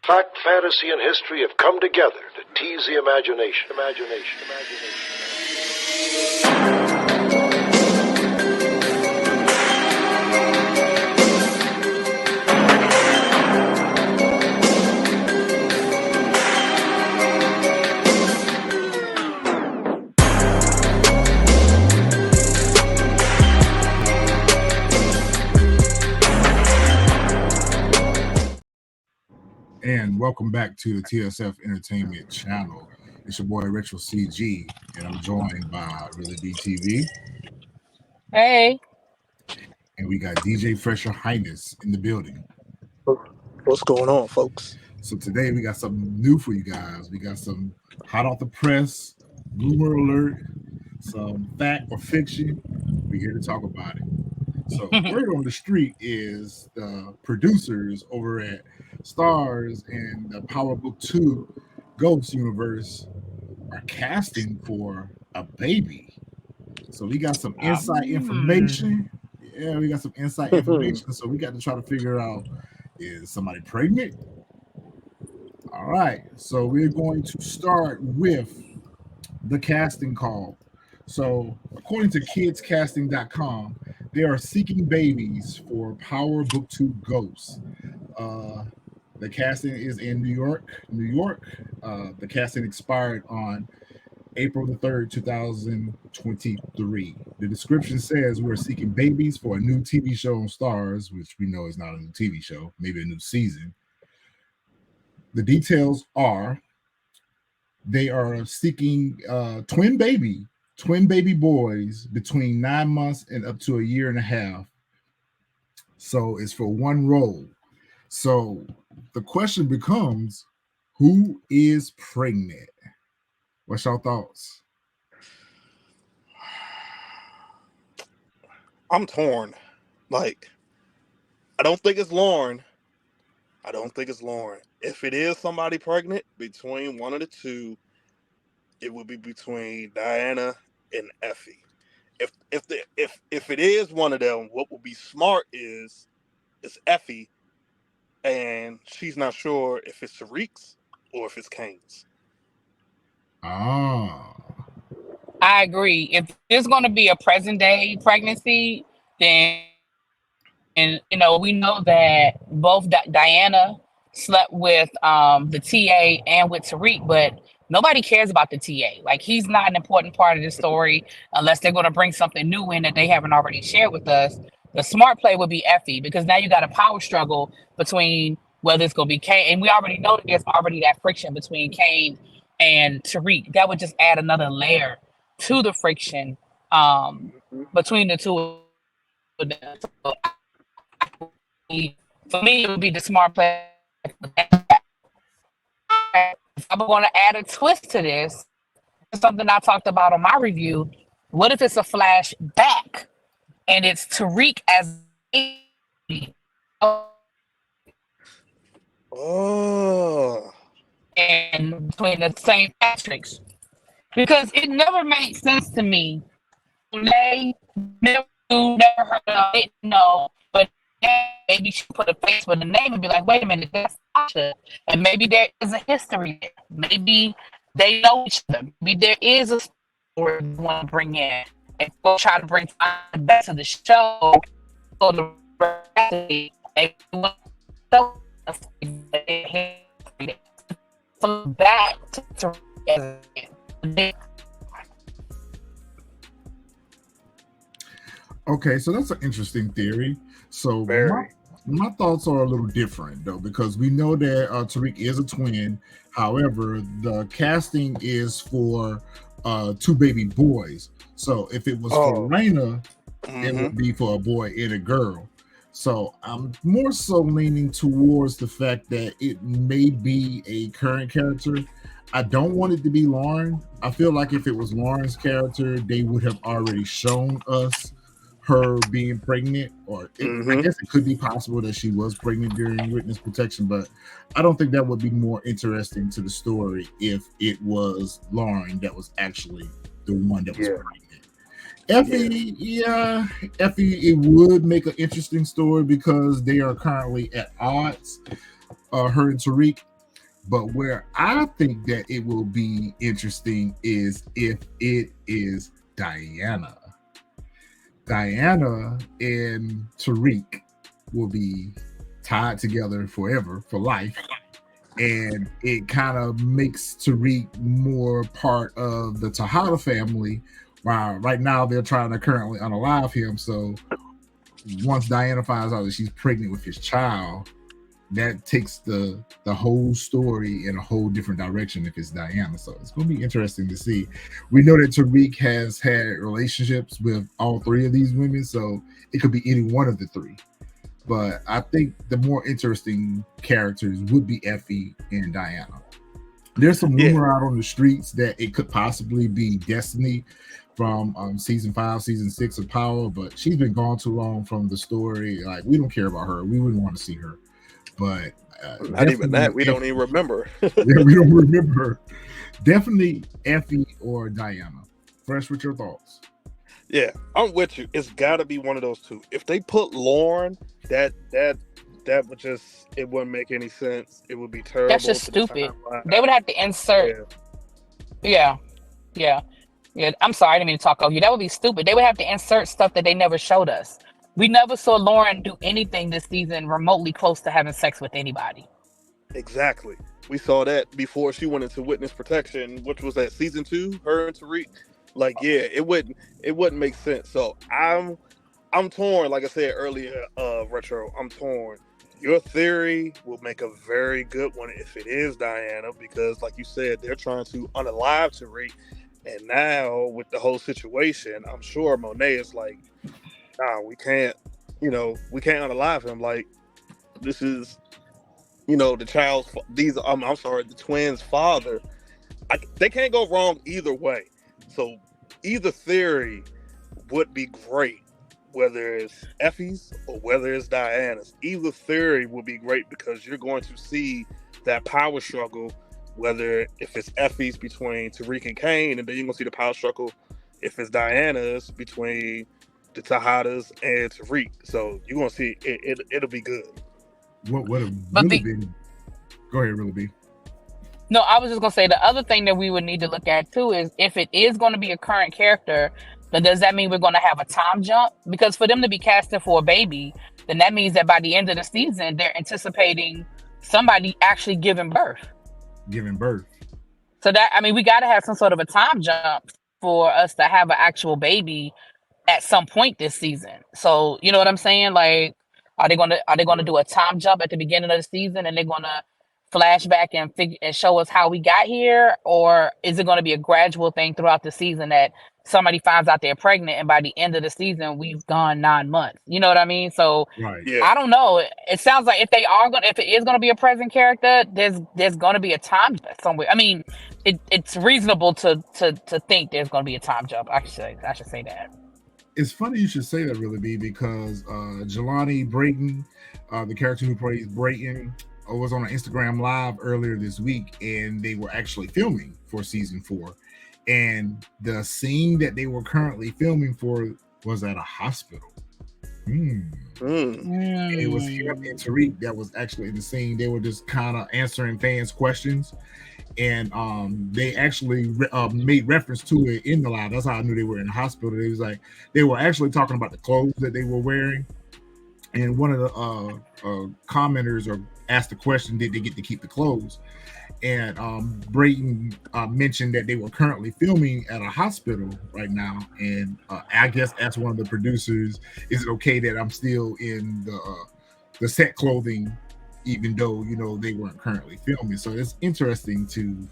Fact, fantasy, and history have come together to tease the imagination. And welcome back to the TSF Entertainment Channel. It's your boy Retro CG, and I'm joined by Really DTV. Hey. And we got DJ Fresher Highness in the building. What's going on, folks? So today we got something new for you guys. We got some hot off the press, rumor alert, some fact or fiction. We're here to talk about it. So word on the street is the producers over at Stars and the Power Book 2 Ghost universe are casting for a baby. So we got some inside information. Yeah, we got some inside information. So we got to try to figure out, is somebody pregnant? All right. So we're going to start with the casting call. So according to kidscasting.com, they are seeking babies for Power Book 2 Ghosts. The casting is in New York. The casting expired on April the 3rd, 2023. The description says we're seeking babies for a new TV show on Stars, which we know is not a new TV show, maybe a new season. The details are they are seeking twin baby boys between 9 months and up to a year and a half. So it's for one role. So the question becomes, who is pregnant? What's your thoughts? I'm torn. I don't think it's Lauren. If it is somebody pregnant between one of the two, it would be between Diana and Effie. If it is one of them, what would be smart is Effie, and she's not sure if it's Tariq's or if it's Kane's. Ah, I agree. If there's going to be a present day pregnancy, then we know that both Diana slept with the TA and with Tariq, but nobody cares about the TA. Like, he's not an important part of the story unless they're going to bring something new in that they haven't already shared with us. The smart play would be Effie, because now you got a power struggle between whether it's going to be Kane, and we already know that there's already that friction between Kane and Tariq. That would just add another layer to the friction between the two of them. So, for me, it would be the smart play. If I'm going to add a twist to this, something I talked about on my review, what if it's a flashback and it's Tariq as baby? Oh. And between the St. Patrick's, because it never made sense to me. They never heard of it, no, but maybe she put a face with a name and be like, wait a minute, that's Sasha. And maybe there is a history there. Maybe they know each other. Maybe there is a story they want to bring in. And go try to bring back to the show for the rest back to okay, so that's an interesting theory. So my thoughts are a little different, though, because we know that Tariq is a twin. However, the casting is for two baby boys. So if it was for Raina, it would be for a boy and a girl. So I'm more so leaning towards the fact that it may be a current character. I don't want it to be Lauren. I feel like if it was Lauren's character, they would have already shown us her being pregnant, or I guess it could be possible that she was pregnant during witness protection, but I don't think that would be more interesting to the story if it was Lauren that was actually the one that was pregnant. Effie, Effie, it would make an interesting story because they are currently at odds. Her and Tariq, But where I think that it will be interesting is if it is Diana. Diana and Tariq will be tied together forever, for life. And it kind of makes Tariq more part of the Tejada family. While right now they're trying to currently unalive him. So once Diana finds out that she's pregnant with his child, that takes the whole story in a whole different direction if it's Diana. So it's going to be interesting to see. We know that Tariq has had relationships with all three of these women, so it could be any one of the three. But I think the more interesting characters would be Effie and Diana. There's some rumor out on the streets that it could possibly be Destiny from season 5, season 6 of Power, but she's been gone too long from the story. Like, we don't care about her. We wouldn't want to see her. But not even that. We don't even remember. Yeah, we don't remember her. Definitely Effie or Diana. Fresh, with your thoughts? Yeah, I'm with you. It's got to be one of those two. If they put Lauren, that would just, it wouldn't make any sense. It would be terrible. That's just stupid. They would have to insert. Yeah. I'm sorry, I didn't mean to talk over you. That would be stupid. They would have to insert stuff that they never showed us. We never saw Lauren do anything this season remotely close to having sex with anybody. Exactly. We saw that before she went into witness protection, which was that season 2, her and Tariq. Like, yeah, it wouldn't make sense. So I'm torn. Like I said earlier, Retro, I'm torn. Your theory will make a very good one if it is Diana, because like you said, they're trying to unalive Tariq. And now with the whole situation, I'm sure Monet is like, nah, we can't unalive him. Like, this is, the child's, the twins' father. They can't go wrong either way. So either theory would be great, whether it's Effie's or whether it's Diana's. Either theory would be great because you're going to see that power struggle, whether if it's Effie's between Tariq and Kane, and then you're going to see the power struggle if it's Diana's between the Tejadas and Tariq. So you're going to see it'll be good. What would have really been... Go ahead, really be. No, I was just going to say the other thing that we would need to look at too is if it is going to be a current character, then does that mean we're going to have a time jump? Because for them to be casting for a baby, then that means that by the end of the season, they're anticipating somebody actually giving birth. So that, we got to have some sort of a time jump for us to have an actual baby at some point this season. So you know what I'm saying? Like, are they gonna do a time jump at the beginning of the season and they're gonna flash back and show us how we got here, or is it going to be a gradual thing throughout the season that somebody finds out they're pregnant and by the end of the season we've gone 9 months? You know what I mean? So right. Yeah. I don't know. It sounds like if it is going to be a present character, there's going to be a time jump somewhere. It's reasonable to think there's going to be a time jump. I should say that. It's funny you should say that, really, B, because Jelani Brayton, the character who plays Brayton, was on an Instagram Live earlier this week, and they were actually filming for season 4. And the scene that they were currently filming for was at a hospital. And it was him and Tariq that was actually in the scene. They were just kind of answering fans' questions. And they actually made reference to it in the live. That's how I knew they were in the hospital. It was like they were actually talking about the clothes that they were wearing. And one of the commenters asked the question, did they get to keep the clothes? And Brayton mentioned that they were currently filming at a hospital right now. And I guess asked one of the producers, is it okay that I'm still in the set clothing, even though, they weren't currently filming? So it's interesting to,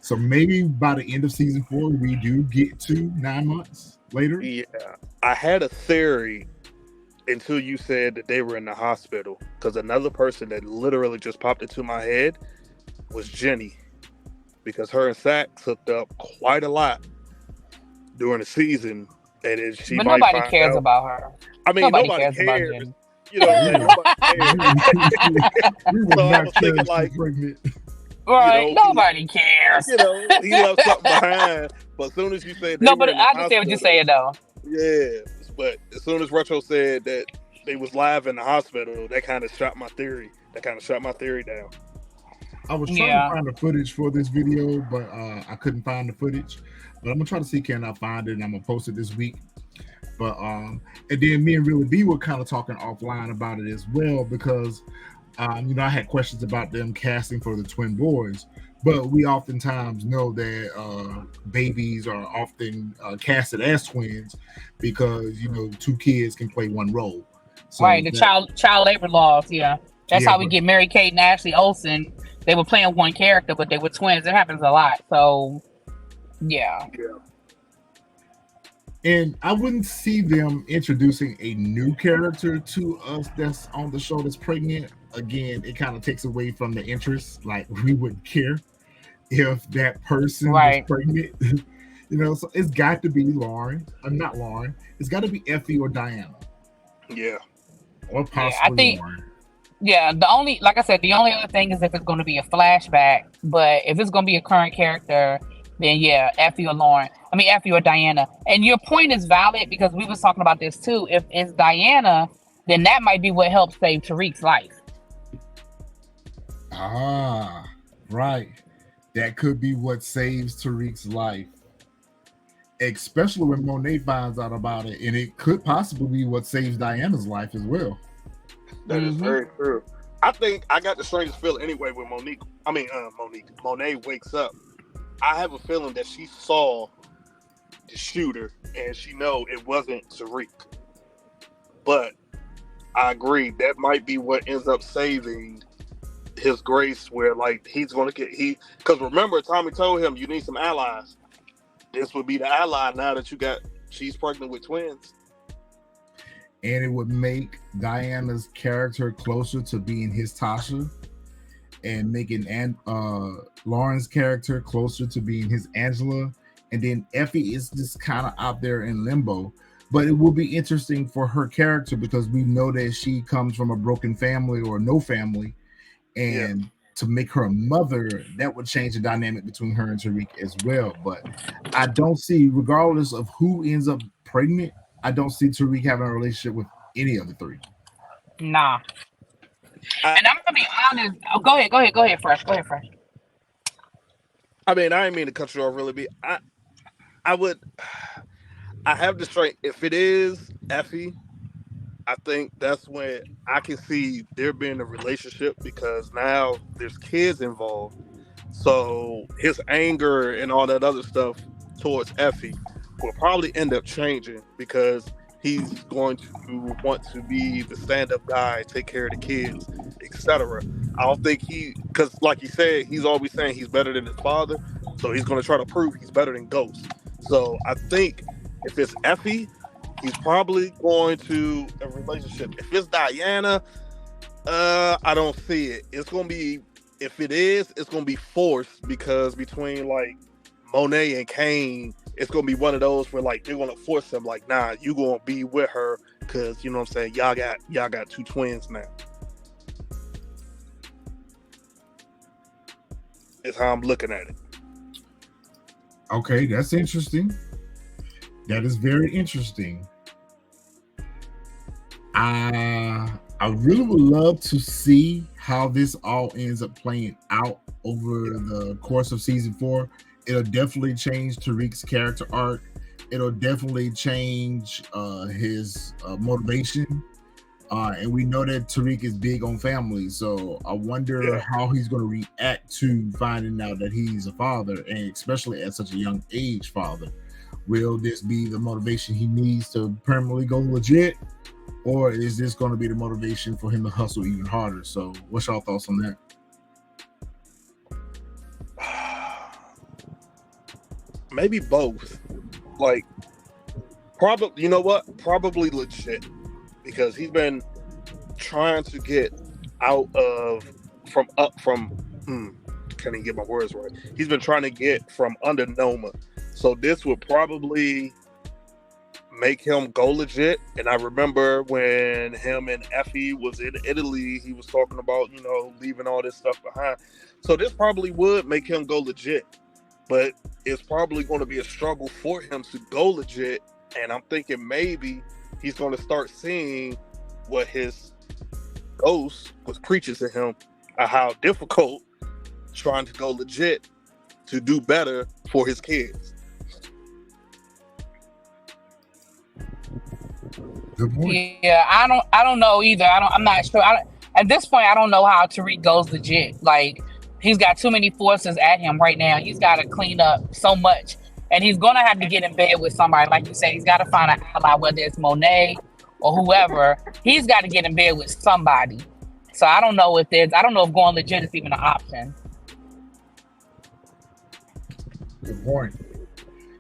So maybe by the end of season 4, we do get to 9 months later. Yeah, I had a theory until you said that they were in the hospital, because another person that literally just popped into my head was Jenny, because her and Sax hooked up quite a lot during the season, and she but might nobody find cares out. about her. Nobody cares cares. about Jenny. Nobody cares. So I was thinking, like, right, nobody cares. He left something behind. But as soon as you said no, but I understand what you're saying though. Yeah, but as soon as Retro said that they was live in the hospital, that kind of shot my theory. That kind of shot my theory down. I was trying Yeah. to find the footage for this video, but I couldn't find the footage. But I'm gonna try to see can I find it, and I'm gonna post it this week. But and then me and Really B were kind of talking offline about it as well because I had questions about them casting for the twin boys, but we oftentimes know that babies are often casted as twins because two kids can play one role. So Right, the child labor laws. Yeah, that's Yeah, how we but- get Mary Kate and Ashley Olsen. They were playing one character, but they were twins. It happens a lot. So, yeah. And I wouldn't see them introducing a new character to us that's on the show that's pregnant. Again, it kind of takes away from the interest. Like we wouldn't care if that person Right. was pregnant. So it's got to be Lauren. Not Lauren. It's got to be Effie or Diana. Yeah. Or possibly think- Lauren. Yeah, the only other thing is if it's going to be a flashback. But if it's going to be a current character, then yeah, Effie or Diana. And your point is valid because we was talking about this too. If it's Diana, then that might be what helped save Tariq's life. Ah, right. That could be what saves Tariq's life. Especially when Monet finds out about it. And it could possibly be what saves Diana's life as well. That is very true. I think I got the strangest feeling anyway when Monet wakes up. I have a feeling that she saw the shooter and she know it wasn't Tariq. But I agree, that might be what ends up saving his grace, where like he's gonna because remember Tommy told him you need some allies. This would be the ally now that she's pregnant with twins. And it would make Diana's character closer to being his Tasha, and making Lauren's character closer to being his Angela. And then Effie is just kind of out there in limbo. But it will be interesting for her character because we know that she comes from a broken family or no family. And to make her a mother, that would change the dynamic between her and Tariq as well. But I don't see, regardless of who ends up pregnant, I don't see Tariq having a relationship with any of the three. Nah. And I'm gonna be honest. Oh, go ahead, Fresh. I mean, I didn't mean to cut you off, Really be. I have the strength. If it is Effie, I think that's when I can see there being a relationship because now there's kids involved. So his anger and all that other stuff towards Effie will probably end up changing because he's going to want to be the stand-up guy, take care of the kids, etc. I don't think because like he said, he's always saying he's better than his father, so he's going to try to prove he's better than Ghost. So I think if it's Effie, he's probably going to a relationship. If it's Diana, I don't see it. It's going to be, if it is, it's going to be forced because between like Monet and Kane, it's going to be one of those where like they're going to force him like, nah, you going to be with her because, you know what I'm saying, y'all got two twins now. It's how I'm looking at it. Okay, that's interesting. That is very interesting. I really would love to see how this all ends up playing out over the course of season 4. It'll definitely change Tariq's character arc. It'll definitely change his motivation. And we know that Tariq is big on family. So I wonder how he's going to react to finding out that he's a father, and especially at such a young age father. Will this be the motivation he needs to permanently go legit? Or is this going to be the motivation for him to hustle even harder? So what's your thoughts on that? Maybe both. Like, probably, you know what? Probably legit. Because he's been trying to get out of, can't even get my words right. He's been trying to get from under Noma. So this would probably make him go legit. And I remember when him and Effie was in Italy, he was talking about, leaving all this stuff behind. So this probably would make him go legit. But it's probably going to be a struggle for him to go legit. And I'm thinking maybe he's going to start seeing what his ghost was preaching to him, how difficult trying to go legit to do better for his kids. Good point. Yeah, I don't know either. I'm not sure. At this point, I don't know how Tariq goes legit. Like, he's got too many forces at him right now. He's got to clean up so much, and he's gonna have to get in bed with somebody. Like you said, he's got to find an ally, whether it's Monet or whoever. He's got to get in bed with somebody. So I don't know if going legit is even an option. Good point.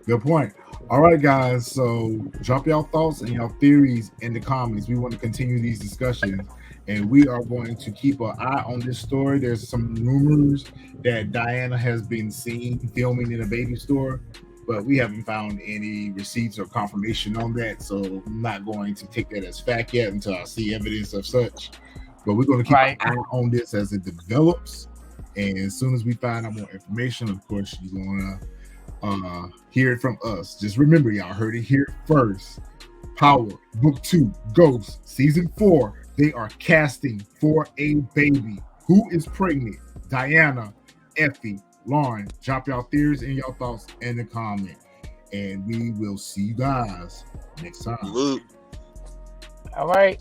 Good point. All right, guys. So drop y'all thoughts and y'all theories in the comments. We want to continue these discussions, and we are going to keep an eye on this story. There's some rumors that Diana has been seen filming in a baby store, but we haven't found any receipts or confirmation on that. So I'm not going to take that as fact yet until I see evidence of such. But we're going to keep an eye on this as it develops. And as soon as we find out more information, of course, you're going to hear it from us. Just remember, y'all heard it here first. Power Book 2 Ghost Season 4. They are casting for a baby. Who is pregnant? Diana, Effie, Lauren. Drop y'all theories and y'all thoughts in the comment, and we will see you guys next time. Salute. All right.